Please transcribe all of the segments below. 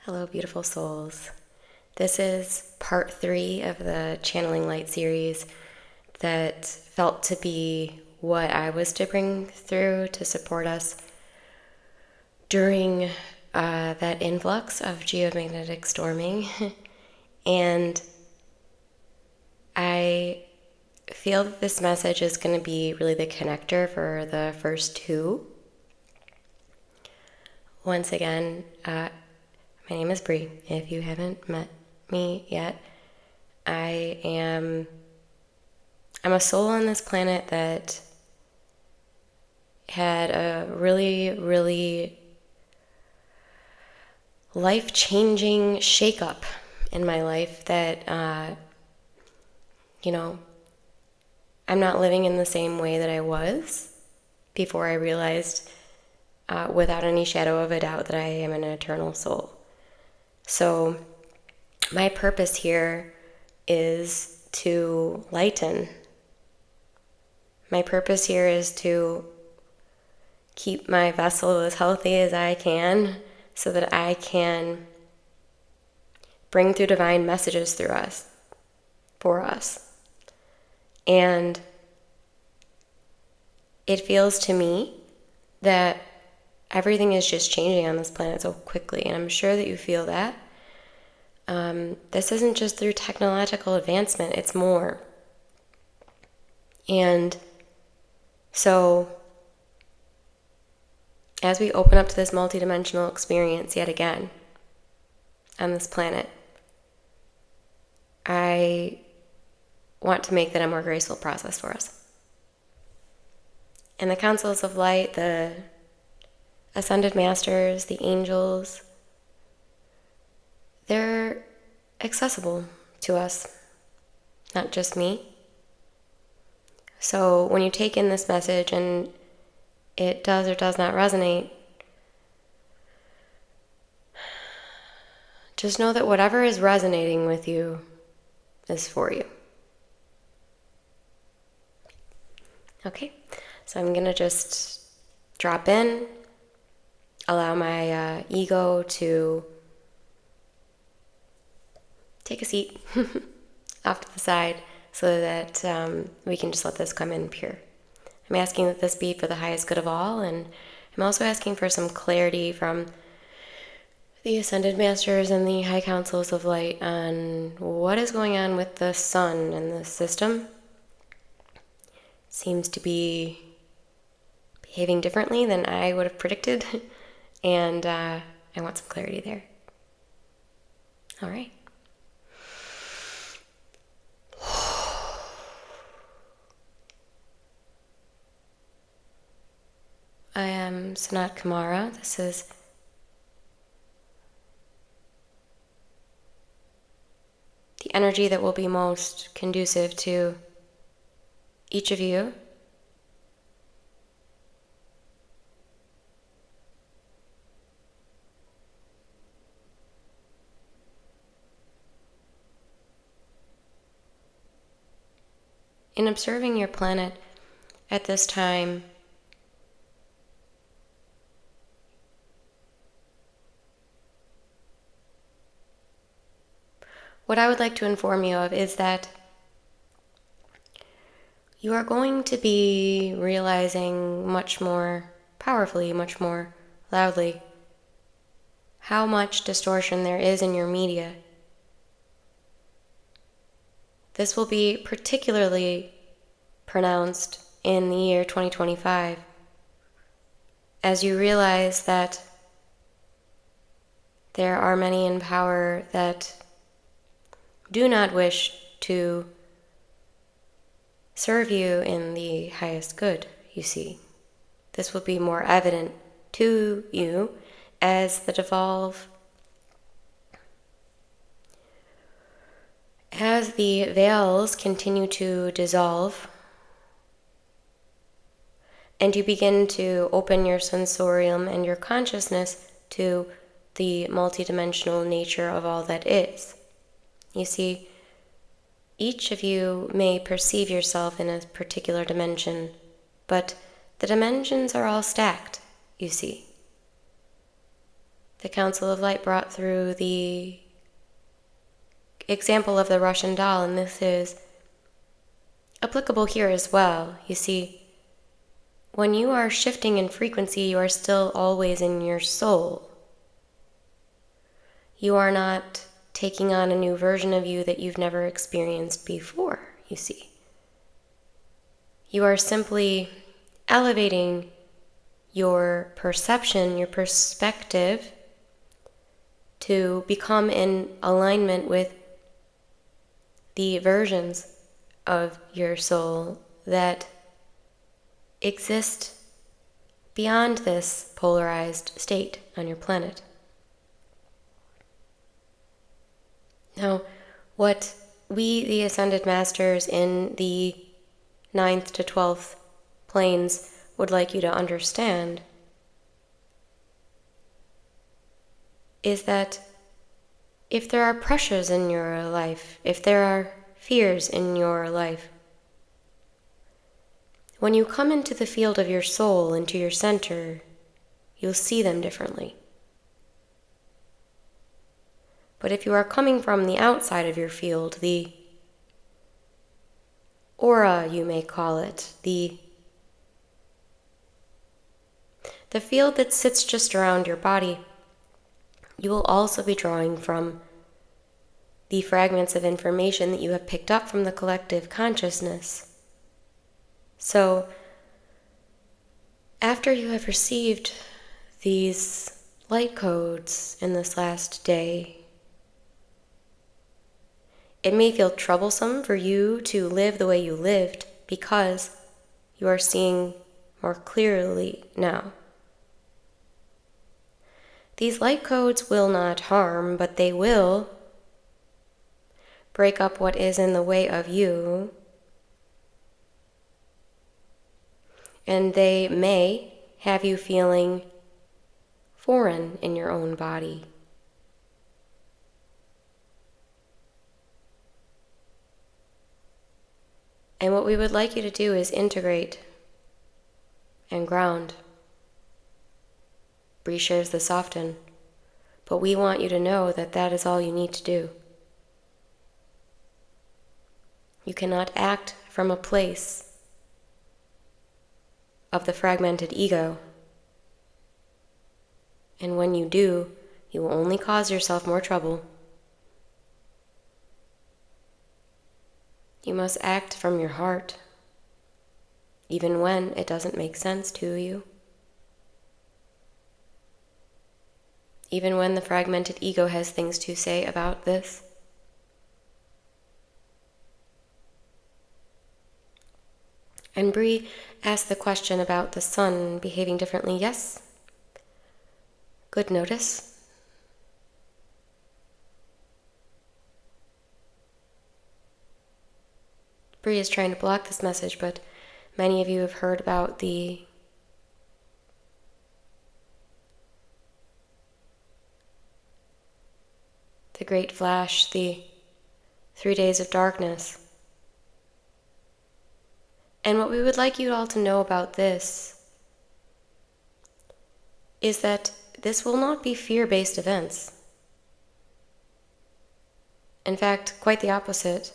Hello, beautiful souls. This is part 3 of the Channeling Light series that felt to be what I was to bring through to support us during that influx of geomagnetic storming. And I feel that this message is going to be really the connector for the first two. Once again, my name is Bree. If you haven't met me yet, I'm a soul on this planet that had a really, really life-changing shakeup in my life that, I'm not living in the same way that I was before I realized, without any shadow of a doubt, that I am an eternal soul. So my purpose here is to lighten. My purpose here is to keep my vessel as healthy as I can so that I can bring through divine messages through us, for us. And it feels to me that everything is just changing on this planet so quickly, and I'm sure that you feel that. This isn't just through technological advancement, it's more. And so, as we open up to this multidimensional experience yet again on this planet, I want to make that a more graceful process for us. And the councils of light, the ascended masters, the angels, they're accessible to us, not just me. So when you take in this message and it does or does not resonate, just know that whatever is resonating with you is for you. Okay, so I'm gonna just drop in, allow my ego to take a seat off to the side so that we can just let this come in pure. I'm asking that this be for the highest good of all, and I'm also asking for some clarity from the Ascended Masters and the High Councils of Light on what is going on with the sun and the system. Seems to be behaving differently than I would have predicted, and I want some clarity there. All right. I am Sanat Kumara. This is the energy that will be most conducive to each of you. In observing your planet at this time, what I would like to inform you of is that you are going to be realizing much more powerfully, much more loudly, how much distortion there is in your media. This will be particularly pronounced in the year 2025, as you realize that there are many in power that do not wish to serve you in the highest good, you see. This will be more evident to you as the veils continue to dissolve and you begin to open your sensorium and your consciousness to the multidimensional nature of all that is. You see, each of you may perceive yourself in a particular dimension, but the dimensions are all stacked, you see. the Council of Light brought through the example of the Russian doll, and this is applicable here as well. You see, when you are shifting in frequency, you are still always in your soul. You are not taking on a new version of you that you've never experienced before, you see. You are simply elevating your perception, your perspective, to become in alignment with the versions of your soul that exist beyond this polarized state on your planet. Now, what we, the Ascended Masters in the 9th to 12th planes, would like you to understand is that if there are pressures in your life, if there are fears in your life, when you come into the field of your soul, into your center, you'll see them differently. But if you are coming from the outside of your field, the aura, you may call it, the field that sits just around your body, you will also be drawing from the fragments of information that you have picked up from the collective consciousness. So, after you have received these light codes in this last day, it may feel troublesome for you to live the way you lived because you are seeing more clearly now. These light codes will not harm, but they will break up what is in the way of you, and they may have you feeling foreign in your own body. And what we would like you to do is integrate and ground. Bree shares this often, but we want you to know that that is all you need to do. You cannot act from a place of the fragmented ego. And when you do, you will only cause yourself more trouble. You must act from your heart, even when it doesn't make sense to you. Even when the fragmented ego has things to say about this. And Bree asked the question about the sun behaving differently. Yes, good notice. Bree is trying to block this message, but many of you have heard about the great flash, the 3 days of darkness. And what we would like you all to know about this is that this will not be fear-based events. In fact, quite the opposite.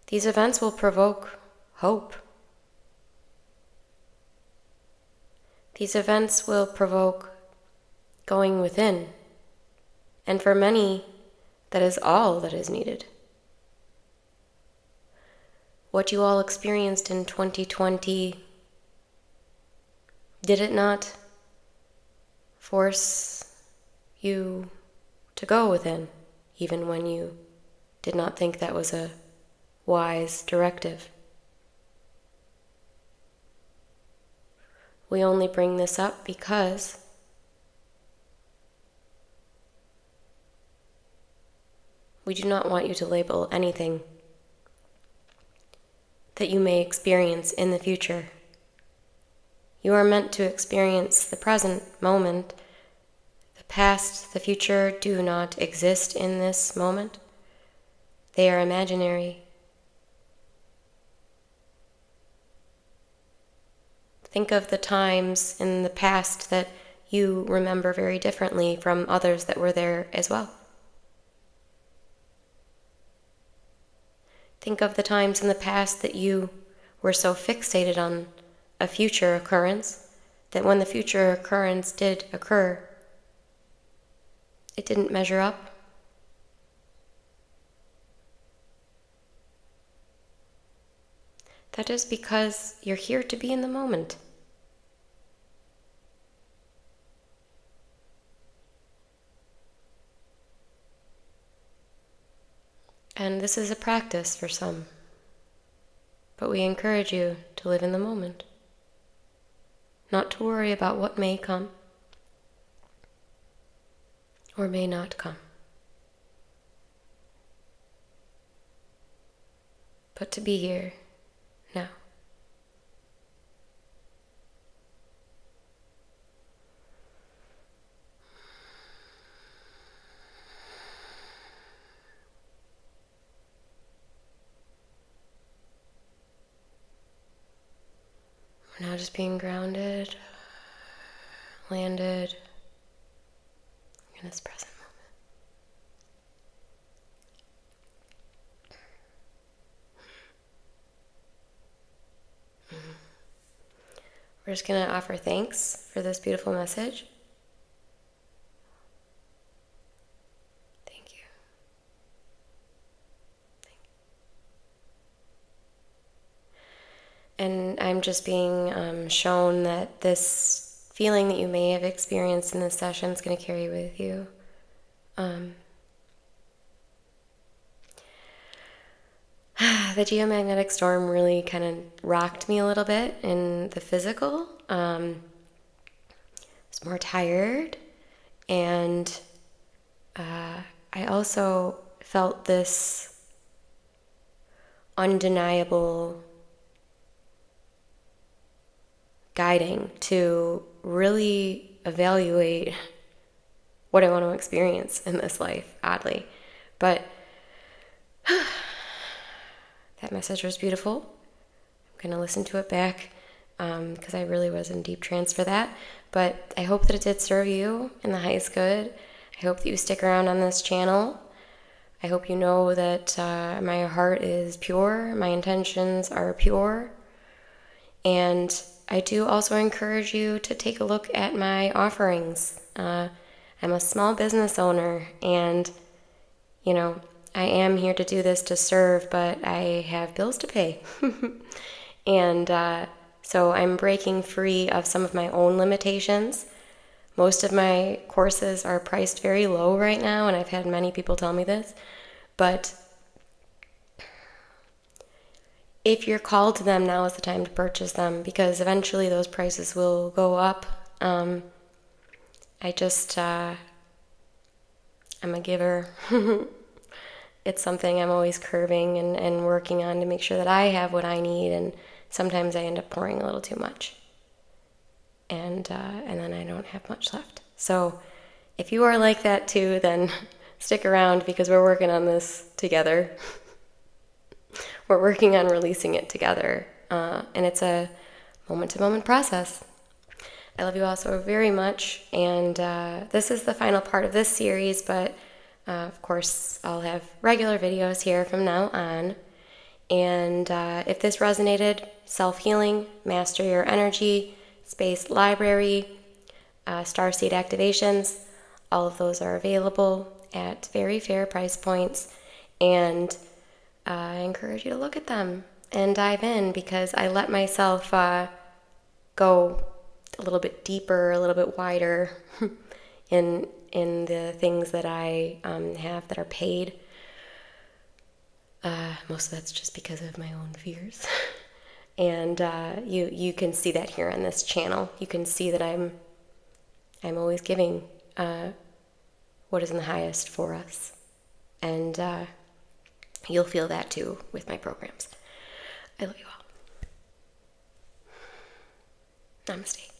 These events will provoke hope. These events will provoke going within. And for many, that is all that is needed. What you all experienced in 2020, did it not force you to go within, even when you did not think that was a wise directive? We only bring this up because we do not want you to label anything that you may experience in the future. You are meant to experience the present moment. The past, the future do not exist in this moment. They are imaginary. Think of the times in the past that you remember very differently from others that were there as well. Think of the times in the past that you were so fixated on a future occurrence that when the future occurrence did occur, it didn't measure up. That is because you're here to be in the moment. And this is a practice for some, but we encourage you to live in the moment, not to worry about what may come or may not come, but to be here now. We're now just being grounded, landed in this present moment. We're just going to offer thanks for this beautiful message. Thank you. And I'm just being shown that this feeling that you may have experienced in this session is going to carry with you. The geomagnetic storm really kind of rocked me a little bit in the physical. I was more tired, and I also felt this undeniable guiding to really evaluate what I want to experience in this life, oddly. But that message was beautiful. I'm going to listen to it back because I really was in deep trance for that. But I hope that it did serve you in the highest good. I hope that you stick around on this channel. I hope you know that my heart is pure, my intentions are pure, and I do also encourage you to take a look at my offerings. I'm a small business owner, and, you know, I am here to do this to serve, but I have bills to pay. And so I'm breaking free of some of my own limitations. Most of my courses are priced very low right now, and I've had many people tell me this. But if you're called to them, now is the time to purchase them, because eventually those prices will go up. I'm a giver. It's something I'm always curving and working on to make sure that I have what I need, and sometimes I end up pouring a little too much. And then I don't have much left. So if you are like that too, then stick around, because we're working on this together. We're working on releasing it together, and it's a moment-to-moment process. I love you all so very much, and this is the final part of this series, but of course I'll have regular videos here from now on. And if this resonated, self-healing, master your energy, space library, starseed activations, all of those are available at very fair price points, and I encourage you to look at them and dive in, because I let myself go a little bit deeper, a little bit wider in the things that I have that are paid. Most of that's just because of my own fears. And you can see that here on this channel. You can see that I'm always giving what is in the highest for us. And you'll feel that too with my programs. I love you all. Namaste.